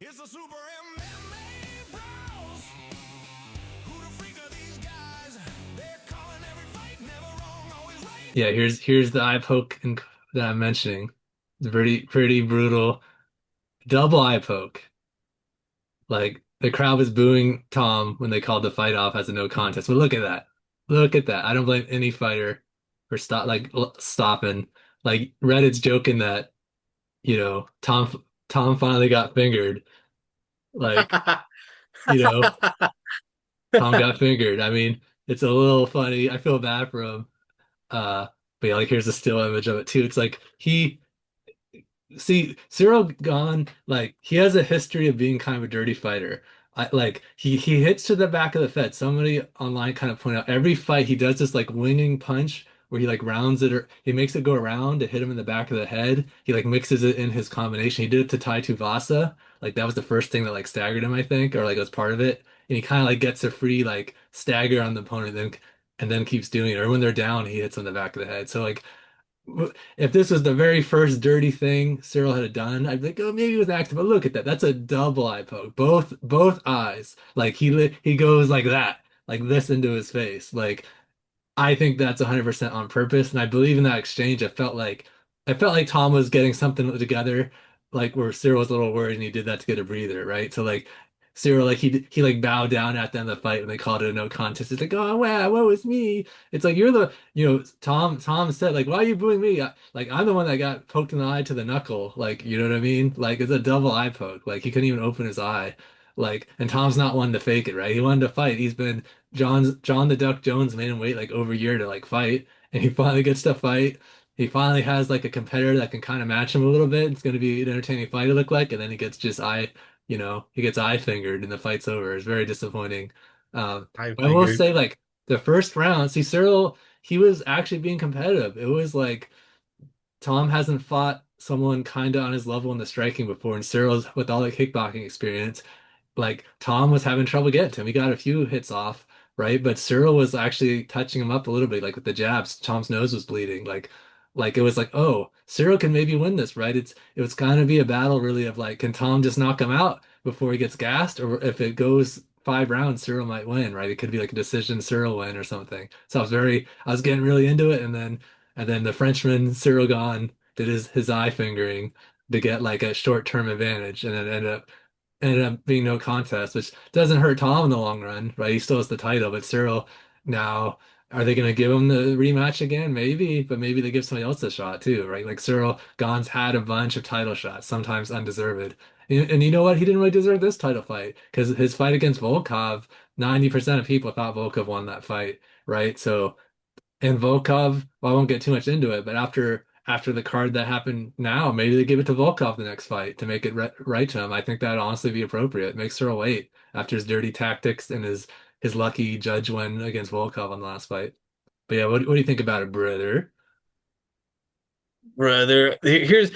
It's the Super MMA Bros. Who the freak are these guys? They're calling every fight, never wrong, always right. Yeah, here's the eye poke that I'm mentioning. It's pretty brutal. Double eye poke. Like the crowd was booing Tom when they called the fight off as a no contest. But look at that. Look at that. I don't blame any fighter for stopping. Like Reddit's joking that, Tom finally got fingered. Like, you know, Tom got fingered. I mean, it's a little funny. I feel bad for him. Uh, but yeah, like here's a still image of it too. It's like Ciryl Gane, like he has a history of being kind of a dirty fighter. He hits to the back of the Fed. Somebody online kind of pointed out every fight he does this like winging punch where he like rounds it or he makes it go around to hit him in the back of the head. He like mixes it in his combination. He did it to Tai Tuivasa. Like that was the first thing that like staggered him, I think, or like was part of it. And he kind of like gets a free like stagger on the opponent, then and then keeps doing it. Or when they're down, he hits on the back of the head. So like if this was the very first dirty thing Ciryl had done, I'd be like, oh, maybe it was active. But look at that. That's a double eye poke. Both eyes. Like he goes like that, like this into his face. Like I think that's 100% on purpose, and I believe in that exchange. I felt like Tom was getting something together, like where Ciryl was a little worried, and he did that to get a breather, right? So like Ciryl, like he like bowed down at the end of the fight when they called it a no contest. It's like, oh wow, what was me? It's like you're the, Tom said like, why are you booing me? Like I'm the one that got poked in the eye to the knuckle, like you know what I mean? Like it's a double eye poke. Like he couldn't even open his eye. Like, and Tom's not one to fake it, right? He wanted to fight. John the Duck Jones made him wait like over a year to like fight, and he finally gets to fight. He finally has like a competitor that can kind of match him a little bit. It's going to be an entertaining fight to look like, and then he gets just he gets eye fingered and the fight's over. It's very disappointing. I I will figured. say like the first round, see Ciryl, he was actually being competitive. It was like Tom hasn't fought someone kind of on his level in the striking before, and Cyril's with all the kickboxing experience like Tom was having trouble getting to him. He got a few hits off, right? But Ciryl was actually touching him up a little bit, like with the jabs. Tom's nose was bleeding. Like it was like, oh, Ciryl can maybe win this, right? It was kind of be a battle really of like, can Tom just knock him out before he gets gassed? Or if it goes 5 rounds, Ciryl might win, right? It could be like a decision Ciryl win or something. So I was getting really into it, and then the Frenchman Ciryl Gane did his eye fingering to get like a short-term advantage, and then ended up being no contest, which doesn't hurt Tom in the long run, right? He still has the title, but Ciryl now, are they going to give him the rematch again? Maybe, but maybe they give somebody else a shot too, right? Like Ciryl Gane's had a bunch of title shots, sometimes undeserved. And you know what? He didn't really deserve this title fight because his fight against Volkov, 90% of people thought Volkov won that fight, right? So and Volkov, well, I won't get too much into it, but after the card that happened now, maybe they give it to Volkov the next fight to make it right to him. I think that'd honestly be appropriate. Make Ciryl wait after his dirty tactics and his lucky judge win against Volkov on the last fight. But yeah, what do you think about it, brother? Brother, here's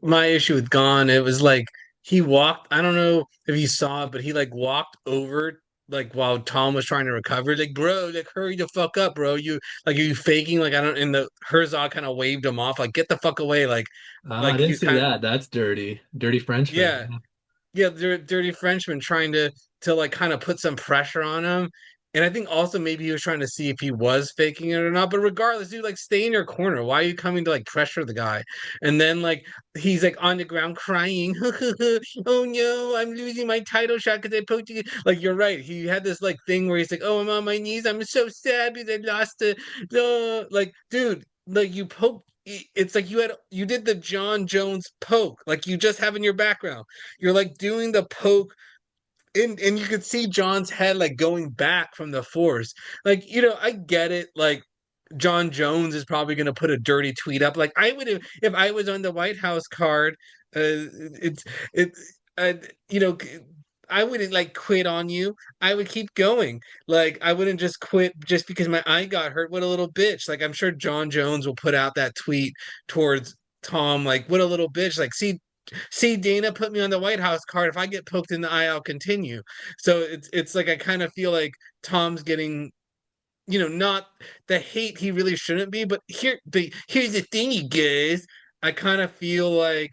my issue with Gone. It was like he walked, I don't know if you saw it, but he like walked over like while Tom was trying to recover. Like, bro, like hurry the fuck up, bro. You like are you faking? Like I don't and the Herzog kind of waved him off, like get the fuck away. I Like didn't he's see kind of that. That's dirty. Dirty Frenchman. yeah. Yeah, Dirty Frenchman trying to like kind of put some pressure on him. And I think also maybe he was trying to see if he was faking it or not. But regardless, dude, like stay in your corner. Why are you coming to like pressure the guy? And then like he's like on the ground crying. Oh no, I'm losing my title shot because I poked you. Like you're right. He had this like thing where he's like, oh, I'm on my knees. I'm so sad because I lost the like, dude, like you poked. It's like you did the John Jones poke, like you just have in your background. You're like doing the poke and you could see John's head like going back from the force. Like, I get it. Like John Jones is probably gonna put a dirty tweet up. Like I would have if I was on the White House card, it's it uh, you know I wouldn't like quit on you. I would keep going. Like I wouldn't just quit just because my eye got hurt. What a little bitch. Like I'm sure John Jones will put out that tweet towards Tom, like, what a little bitch. Like, see, Dana put me on the White House card. If I get poked in the eye, I'll continue. So it's like I kind of feel like Tom's getting, not the hate he really shouldn't be. But here's the thing, you guys. I kind of feel like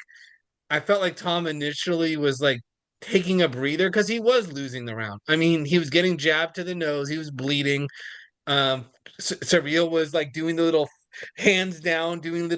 I felt like Tom initially was like taking a breather because he was losing the round. I mean, he was getting jabbed to the nose, he was bleeding. Ciryl was like doing the little hands down, doing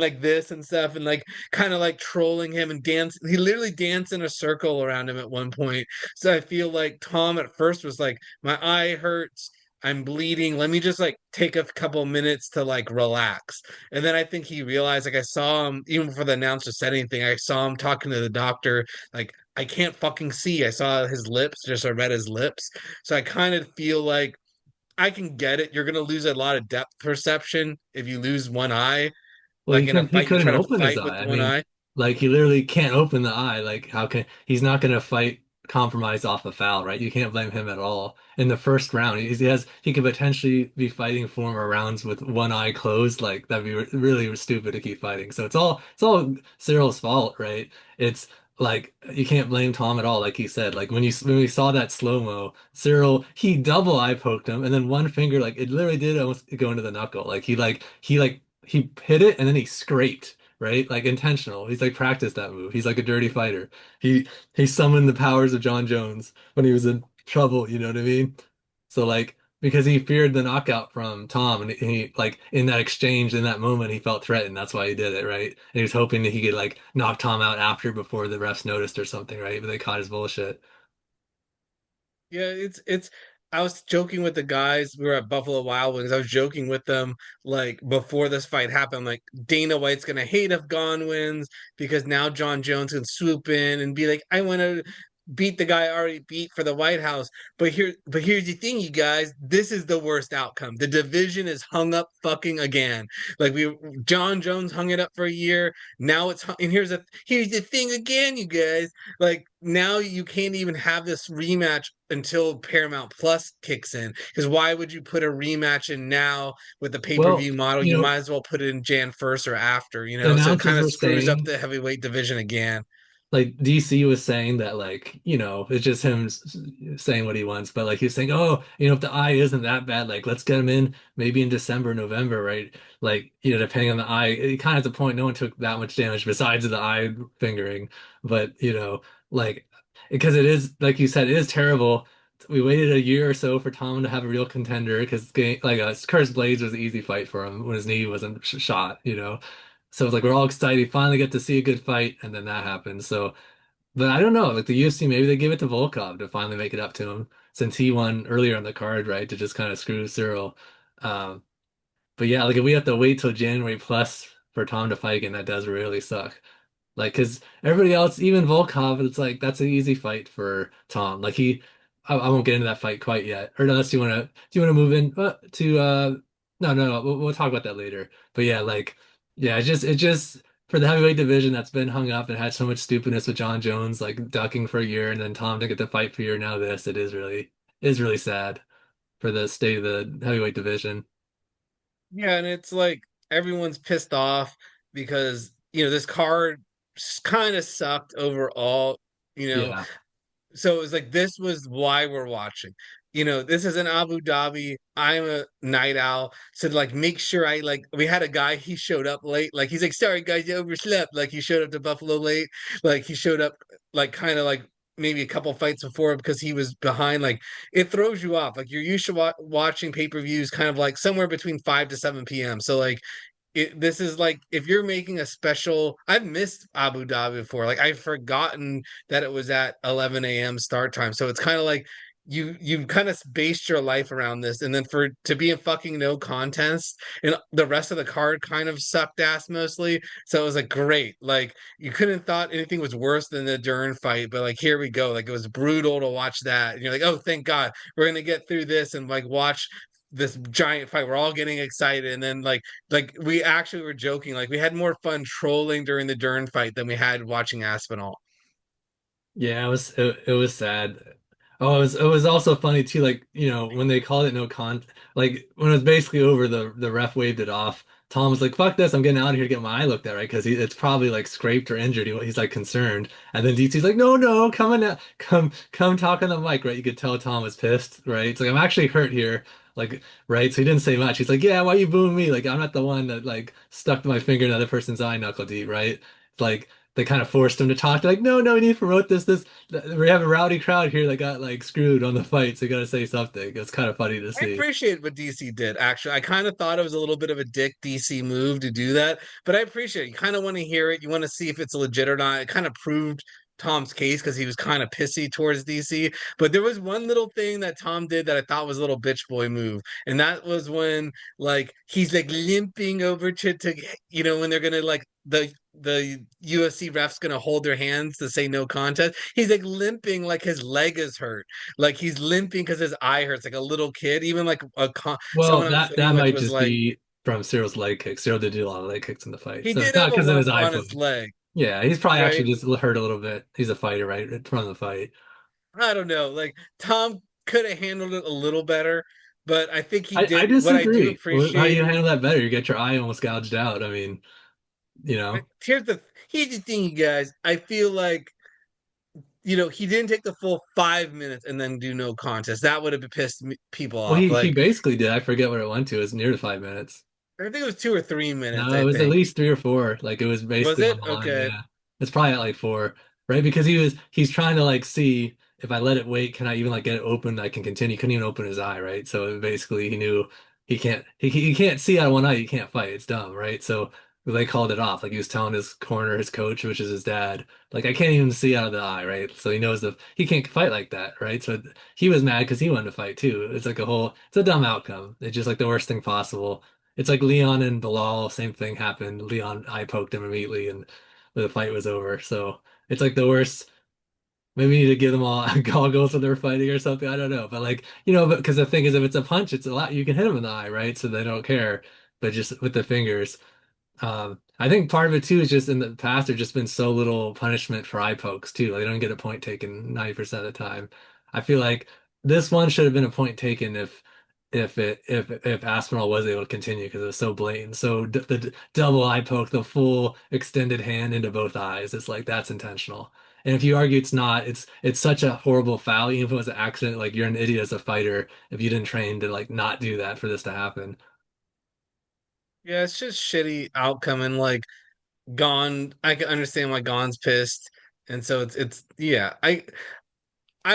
like this and stuff, and like kind of like trolling him and dance. He literally danced in a circle around him at one point. So I feel like Tom at first was like, my eye hurts. I'm bleeding. Let me just like take a couple minutes to like relax. And then I think he realized, like, I saw him even before the announcer said anything. I saw him talking to the doctor. Like, I can't fucking see. I saw his lips, just I read his lips. So I kind of feel like I can get it. You're gonna lose a lot of depth perception if you lose one eye. Well, Like in a he fight, you couldn't try to open his fight with eye. I one mean, eye. like he literally can't open the eye. Like how can he's not going to fight compromise off a foul, right? You can't blame him at all. In the first round, he could potentially be fighting 4 more rounds with one eye closed. Like that'd be really stupid to keep fighting. So it's all Cyril's fault, right? It's like you can't blame Tom at all. Like he said, like when we saw that slow-mo, Ciryl he double eye poked him, and then one finger like it literally did almost go into the knuckle. Like he hit it and then he scraped, right? Like intentional. He's like practiced that move. He's like a dirty fighter. He summoned the powers of John Jones when he was in trouble, you know what I mean? So like because he feared the knockout from Tom and he like in that exchange in that moment he felt threatened. That's why he did it, right? And he was hoping that he could like knock Tom out after before the refs noticed or something, right? But they caught his bullshit. Yeah, it's. I was joking with the guys. We were at Buffalo Wild Wings. I was joking with them like before this fight happened. Like Dana White's gonna hate if Gane wins because now John Jones can swoop in and be like, I want to beat the guy I already beat for the White House. But here's the thing, you guys. This is the worst outcome. The division is hung up fucking again. Like John Jones hung it up for a year. Now and here's the thing again, you guys. Like now you can't even have this rematch until Paramount Plus kicks in. Because why would you put a rematch in now with the Well, pay-per-view model? you You know, might as well put it in Jan 1st or after, the so it kind announcers of were screws up saying the heavyweight division again. like DC was saying that like it's just him saying what he wants, but like he's saying, oh, if the eye isn't that bad, like let's get him in maybe in December, November, right? Like depending on the eye, it kind of has a point. No one took that much damage besides the eye fingering, but like because it is like you said, it is terrible. We waited a year or so for Tom to have a real contender because like Curtis Blades was an easy fight for him when his knee wasn't shot. So it's like we're all excited. Finally get to see a good fight, and then that happens. So, but I don't know. Like the UFC, maybe they give it to Volkov to finally make it up to him since he won earlier on the card, right? To just kind of screw Ciryl. Um, but yeah, like if we have to wait till January plus for Tom to fight again, that does really suck. Like, because everybody else, even Volkov, it's like that's an easy fight for Tom. Like I won't get into that fight quite yet. Or unless do you want to move in to no, no, no, we'll talk about that later. But yeah, like yeah, it's just for the heavyweight division that's been hung up and had so much stupidness with John Jones like ducking for a year and then Tom to get to fight for a year. Now this, it is really sad for the state of the heavyweight division. Yeah, and it's like everyone's pissed off because, this card kind of sucked overall, you know. Yeah. So it was like this was why we're watching. This is in Abu Dhabi. I'm a night owl. So like make sure I like we had a guy, he showed up late. Like he's like, sorry guys, you overslept. Like he showed up to Buffalo late. Like he showed up like kind of like maybe a couple fights before because he was behind. Like it throws you off. Like you're used to watching pay-per-views kind of like somewhere between 5 to 7 p.m. So like this is like if you're making a special. I've missed Abu Dhabi before. Like I've forgotten that it was at 11 a.m. start time. So it's kind of like you kind of based your life around this, and then for to be a fucking no contest, and the rest of the card kind of sucked ass mostly. So it was like great. Like you couldn't thought anything was worse than the Dern fight, but like here we go. Like it was brutal to watch that. And you're like, oh, thank God, we're gonna get through this and like watch this giant fight. We're all getting excited, and then like we actually were joking. Like we had more fun trolling during the Dern fight than we had watching Aspinall. Yeah, it was sad. Oh, it was also funny too, like, when they called it no con like when it was basically over, the ref waved it off. Tom was like, fuck this, I'm getting out of here to get my eye looked at, right? Because it's probably like scraped or injured. He's like concerned. And then DT's like, no, no, come on now, come talk on the mic, right? You could tell Tom was pissed, right? It's like I'm actually hurt here. Like, right? So he didn't say much. He's like, yeah, why you booing me? Like, I'm not the one that like stuck my finger in the other person's eye knuckle deep, right? Like they kind of forced him to talk. They're like, no, no, we need to promote this. We have a rowdy crowd here that got like screwed on the fight, so you got to say something. It's kind of funny to I see. appreciate what DC did, actually. I kind of thought it was a little bit of a dick DC move to do that, but I appreciate it. You kind of want to hear it. You want to see if it's legit or not. It kind of proved Tom's case because he was kind of pissy towards DC. But there was one little thing that Tom did that I thought was a little bitch boy move. And that was when like he's like limping over to when they're gonna like the UFC ref's gonna hold their hands to say no contest. He's like limping like his leg is hurt. Like he's limping because his eye hurts, like a little kid. Even like Well, someone I'm sitting that with might was just like, be from Cyrill's leg kicks. Cyril did do a lot of leg kicks in the fight, he so it's did not have a because of his lump eye on his poke. leg, Yeah, he's probably right? actually just hurt a little bit. He's a fighter, right? From the fight. I don't know. Like Tom could have handled it a little better, but I think he I did. What I do disagree. How do appreciate. you handle that better? You get your eye almost gouged out. I mean, you know. Here's the thing, you guys. I feel like he didn't take the full 5 minutes and then do no contest. That would have pissed people Well, off. he Like basically did. I forget what it went to. It was near to 5 minutes. I think it was 2 or 3 minutes. No, I it was at think least 3 or 4. Like it was was basically on it the line. okay? Yeah, it's probably at like 4, right? Because he's trying to like see if I let it wait, can I even like get it open? I can continue. He couldn't even open his eye, right? So basically, he knew he can't see out of one eye. You can't fight. It's dumb, right? So they called it off. Like he was telling his corner, his coach, which is his dad, like I can't even see out of the eye, right? So he knows that he can't fight like that, right? So he was mad because he wanted to fight too. It's like it's a dumb outcome. It's just like the worst thing possible. It's like Leon and Bilal, same thing happened. Leon eye poked him immediately and the fight was over. So it's like the worst. Maybe we need to give them all goggles when they're fighting or something. I don't know. But like, but because the thing is if it's a punch, it's a lot you can hit them in the eye, right? So they don't care. But just with the fingers. I think part of it too is just in the past there's just been so little punishment for eye pokes too. Like, they don't get a point taken 90% of the time. I feel like this one should have been a point taken if Aspinall was able to continue because it was so blatant. So the double eye poke, the full extended hand into both eyes, it's like that's intentional. And if you argue it's not, it's such a horrible foul, even if it was an accident, like you're an idiot as a fighter if you didn't train to like not do that for this to happen. Yeah, it's just shitty outcome and like Gone. I can understand why Gone's pissed, and so it's yeah. I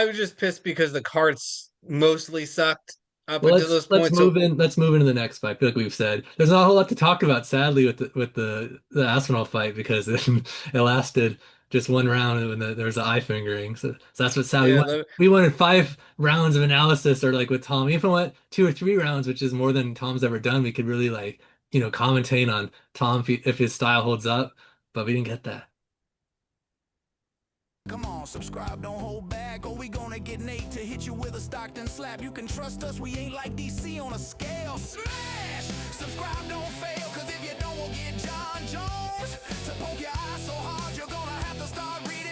was just pissed because the cards mostly sucked up Well, until this let's point. So move in. Let's move into the next fight. I feel like we've said there's not a whole lot to talk about, sadly, with the Aspinall fight because it lasted just one round when there was an eye fingering. So that's what's sad. yeah, We wanted 5 rounds of analysis, or like with Tom, even if it went 2 or 3 rounds, which is more than Tom's ever done. We could really like commentate on Tom if his style holds up, but we didn't get that. Come on, subscribe, don't hold back, or we gonna get Nate to hit you with a Stockton slap. You can trust us, we ain't like DC on a scale. Smash! Subscribe, don't fail, cause if you don't, we'll get John Jones to poke your eye so hard, you're gonna have to start reading.